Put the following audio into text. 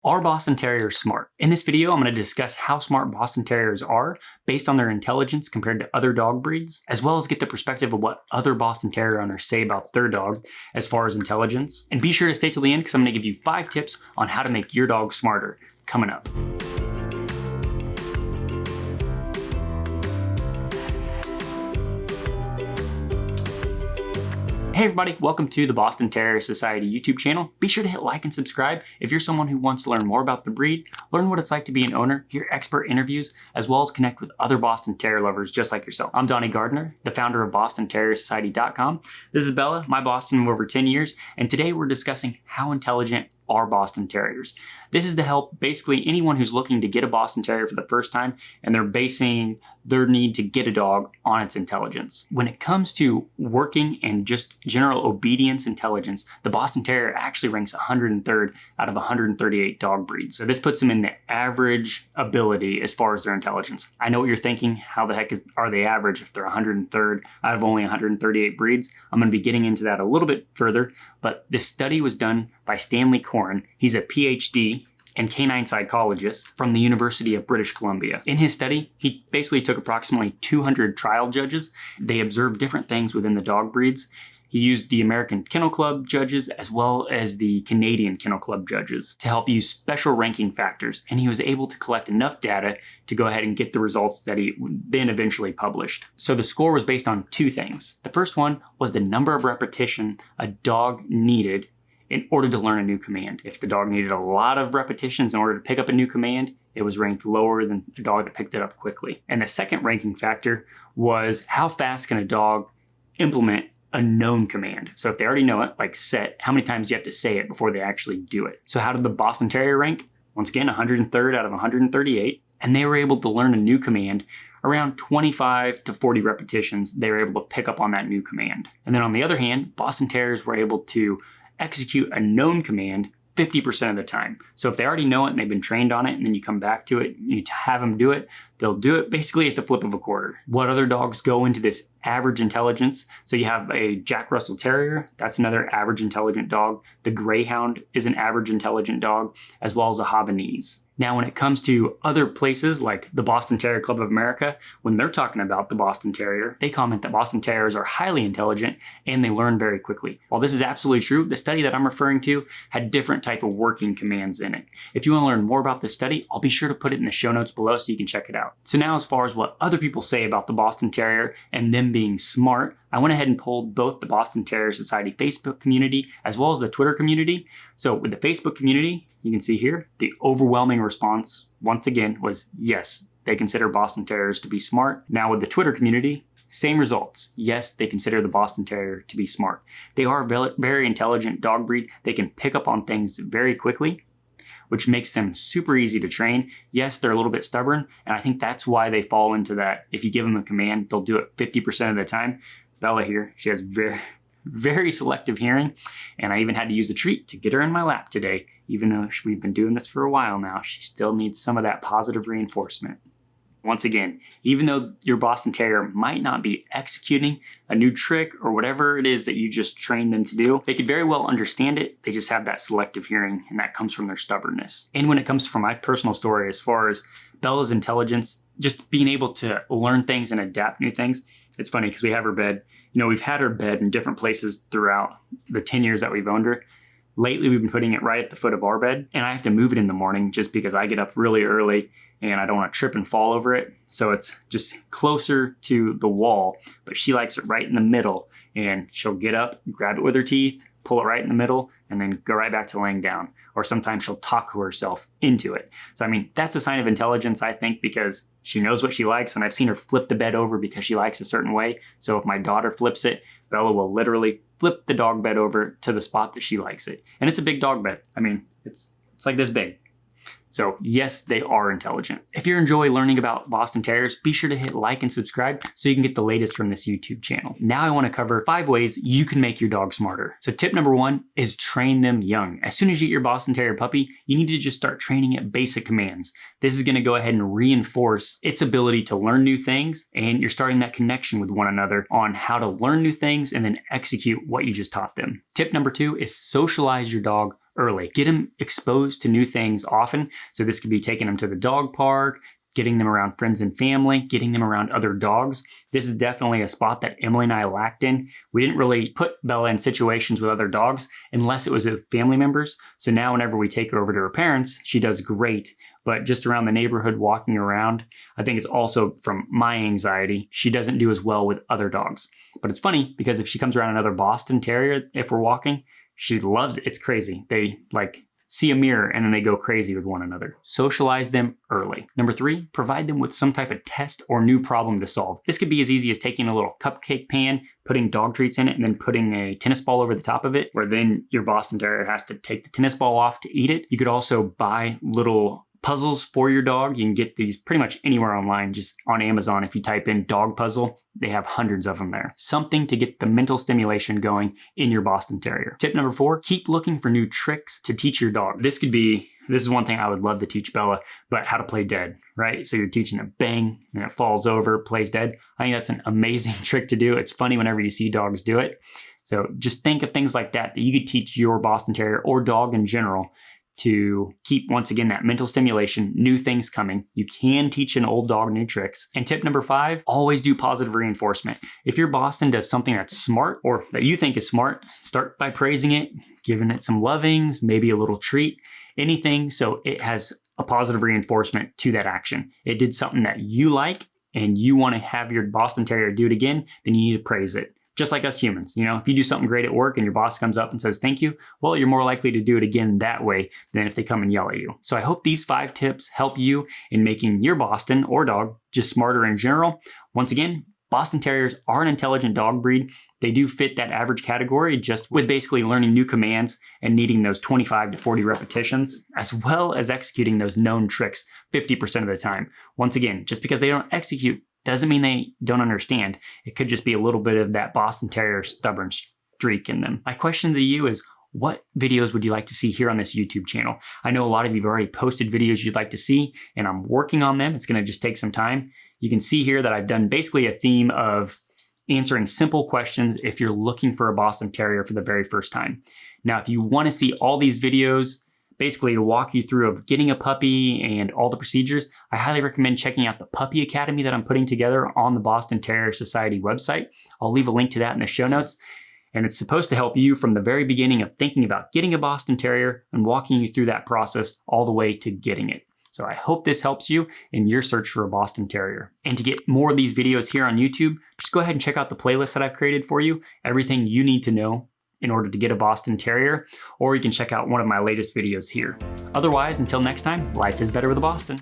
Are Boston Terriers smart? In this video, I'm going to discuss how smart Boston Terriers are based on their intelligence compared to other dog breeds, as well as get the perspective of what other Boston Terrier owners say about their dog as far as intelligence. And be sure to stay till the end because I'm going to give you 5 tips on how to make your dog smarter coming up. Hey everybody, welcome to the Boston Terrier Society YouTube channel. Be sure to hit like and subscribe if you're someone who wants to learn more about the breed, learn what it's like to be an owner, hear expert interviews, as well as connect with other Boston Terrier lovers just like yourself. I'm Donnie Gardner, the founder of BostonTerrierSociety.com. This is Bella, my Boston of over 10 years, and today we're discussing how intelligent are Boston Terriers. This is to help basically anyone who's looking to get a Boston Terrier for the first time and they're basing their need to get a dog on its intelligence. When it comes to working and just general obedience intelligence, the Boston Terrier actually ranks 103rd out of 138 dog breeds. So this puts them in the average ability as far as their intelligence. I know what you're thinking, how the heck are they average if they're 103rd out of only 138 breeds? I'm going to be getting into that a little bit further, but this study was done by Stanley Corn. He's a PhD and canine psychologist from the University of British Columbia. In his study, he basically took approximately 200 trial judges. They observed different things within the dog breeds. He used the American Kennel Club judges as well as the Canadian Kennel Club judges to help use special ranking factors, and he was able to collect enough data to go ahead and get the results that he then eventually published. So the score was based on 2 things. The first one was the number of repetition a dog needed in order to learn a new command. If the dog needed a lot of repetitions in order to pick up a new command, it was ranked lower than a dog that picked it up quickly. And the second ranking factor was how fast can a dog implement a known command. So if they already know it, like set, how many times do you have to say it before they actually do it? So how did the Boston Terrier rank? Once again, 103rd out of 138. And they were able to learn a new command around 25 to 40 repetitions. They were able to pick up on that new command. And then on the other hand, Boston Terriers were able to execute a known command 50% of the time. So if they already know it and they've been trained on it, and then you come back to it, you have them do it, they'll do it basically at the flip of a quarter. What other dogs go into this average intelligence? So you have a Jack Russell Terrier, that's another average intelligent dog. The Greyhound is an average intelligent dog, as well as a Havanese. Now, when it comes to other places like the Boston Terrier Club of America, when they're talking about the Boston Terrier, they comment that Boston Terriers are highly intelligent and they learn very quickly. While this is absolutely true, the study that I'm referring to had different type of working commands in it. If you want to learn more about this study, I'll be sure to put it in the show notes below so you can check it out. So now, as far as what other people say about the Boston Terrier and them being smart, I went ahead and polled both the Boston Terrier Society Facebook community as well as the Twitter community. So with the Facebook community, you can see here, the overwhelming response, once again, was yes, they consider Boston Terriers to be smart. Now with the Twitter community, same results. Yes, they consider the Boston Terrier to be smart. They are a very intelligent dog breed. They can pick up on things very quickly, which makes them super easy to train. Yes, they're a little bit stubborn, and I think that's why they fall into that. If you give them a command, they'll do it 50% of the time. Bella here, she has very selective hearing, and I even had to use a treat to get her in my lap today. Even though we've been doing this for a while now, she still needs some of that positive reinforcement. Once again, even though your Boston Terrier might not be executing a new trick or whatever it is that you just trained them to do, they could very well understand it. They just have that selective hearing, and that comes from their stubbornness. And when it comes from my personal story, as far as Bella's intelligence, just being able to learn things and adapt new things, it's funny because we have her bed. You know, we've had her bed in different places throughout the 10 years that we've owned her. Lately, we've been putting it right at the foot of our bed, and I have to move it in the morning just because I get up really early and I don't want to trip and fall over it. So it's just closer to the wall, but she likes it right in the middle, and she'll get up, grab it with her teeth, pull it right in the middle, and then go right back to laying down. Or sometimes she'll talk to herself into it. So, I mean, that's a sign of intelligence, I think, because she knows what she likes, and I've seen her flip the bed over because she likes a certain way. So if my daughter flips it, Bella will literally flip the dog bed over to the spot that she likes it. And it's a big dog bed. I mean, it's like this big. So yes, they are intelligent. If you enjoy learning about Boston Terriers, be sure to hit like and subscribe so you can get the latest from this YouTube channel. Now I want to cover 5 ways you can make your dog smarter. So tip number 1 is train them young. As soon as you get your Boston Terrier puppy, you need to just start training it basic commands. This is going to go ahead and reinforce its ability to learn new things, and you're starting that connection with one another on how to learn new things and then execute what you just taught them. Tip number 2 is socialize your dog early. Get them exposed to new things often. So this could be taking them to the dog park, getting them around friends and family, getting them around other dogs. This is definitely a spot that Emily and I lacked in. We didn't really put Bella in situations with other dogs unless it was with family members. So now whenever we take her over to her parents, she does great. But just around the neighborhood, walking around, I think it's also from my anxiety, she doesn't do as well with other dogs. But it's funny because if she comes around another Boston Terrier, if we're walking, she loves it. It's crazy. They see a mirror and then they go crazy with one another. Socialize them early. Number 3, provide them with some type of test or new problem to solve. This could be as easy as taking a little cupcake pan, putting dog treats in it, and then putting a tennis ball over the top of it, where then your Boston Terrier has to take the tennis ball off to eat it. You could also buy little puzzles for your dog. You can get these pretty much anywhere online, just on Amazon. If you type in dog puzzle, they have hundreds of them there. Something to get the mental stimulation going in your Boston Terrier. Tip number 4, keep looking for new tricks to teach your dog. This is one thing I would love to teach Bella, but how to play dead, right? So you're teaching a bang and it falls over, plays dead. I think that's an amazing trick to do. It's funny whenever you see dogs do it. So just think of things like that you could teach your Boston Terrier or dog in general to keep, once again, that mental stimulation, new things coming. You can teach an old dog new tricks. And tip number 5, always do positive reinforcement. If your Boston does something that's smart or that you think is smart, start by praising it, giving it some lovings, maybe a little treat, anything so it has a positive reinforcement to that action. It did something that you like and you want to have your Boston Terrier do it again, then you need to praise it. Just like us humans, if you do something great at work and your boss comes up and says thank you, well, you're more likely to do it again that way than if they come and yell at you. So I hope these 5 tips help you in making your Boston or dog just smarter in general. Once again, Boston Terriers are an intelligent dog breed. They do fit that average category just with basically learning new commands and needing those 25 to 40 repetitions, as well as executing those known tricks 50% of the time. Once again, just because they don't execute doesn't mean they don't understand. It could just be a little bit of that Boston Terrier stubborn streak in them. My question to you is, what videos would you like to see here on this YouTube channel? I know a lot of you have already posted videos you'd like to see, and I'm working on them. It's gonna just take some time. You can see here that I've done basically a theme of answering simple questions if you're looking for a Boston Terrier for the very first time. Now, if you wanna see all these videos, basically to walk you through of getting a puppy and all the procedures, I highly recommend checking out the Puppy Academy that I'm putting together on the Boston Terrier Society website. I'll leave a link to that in the show notes. And it's supposed to help you from the very beginning of thinking about getting a Boston Terrier and walking you through that process all the way to getting it. So I hope this helps you in your search for a Boston Terrier. And to get more of these videos here on YouTube, just go ahead and check out the playlist that I've created for you, everything you need to know in order to get a Boston Terrier, or you can check out one of my latest videos here. Otherwise, until next time, life is better with a Boston.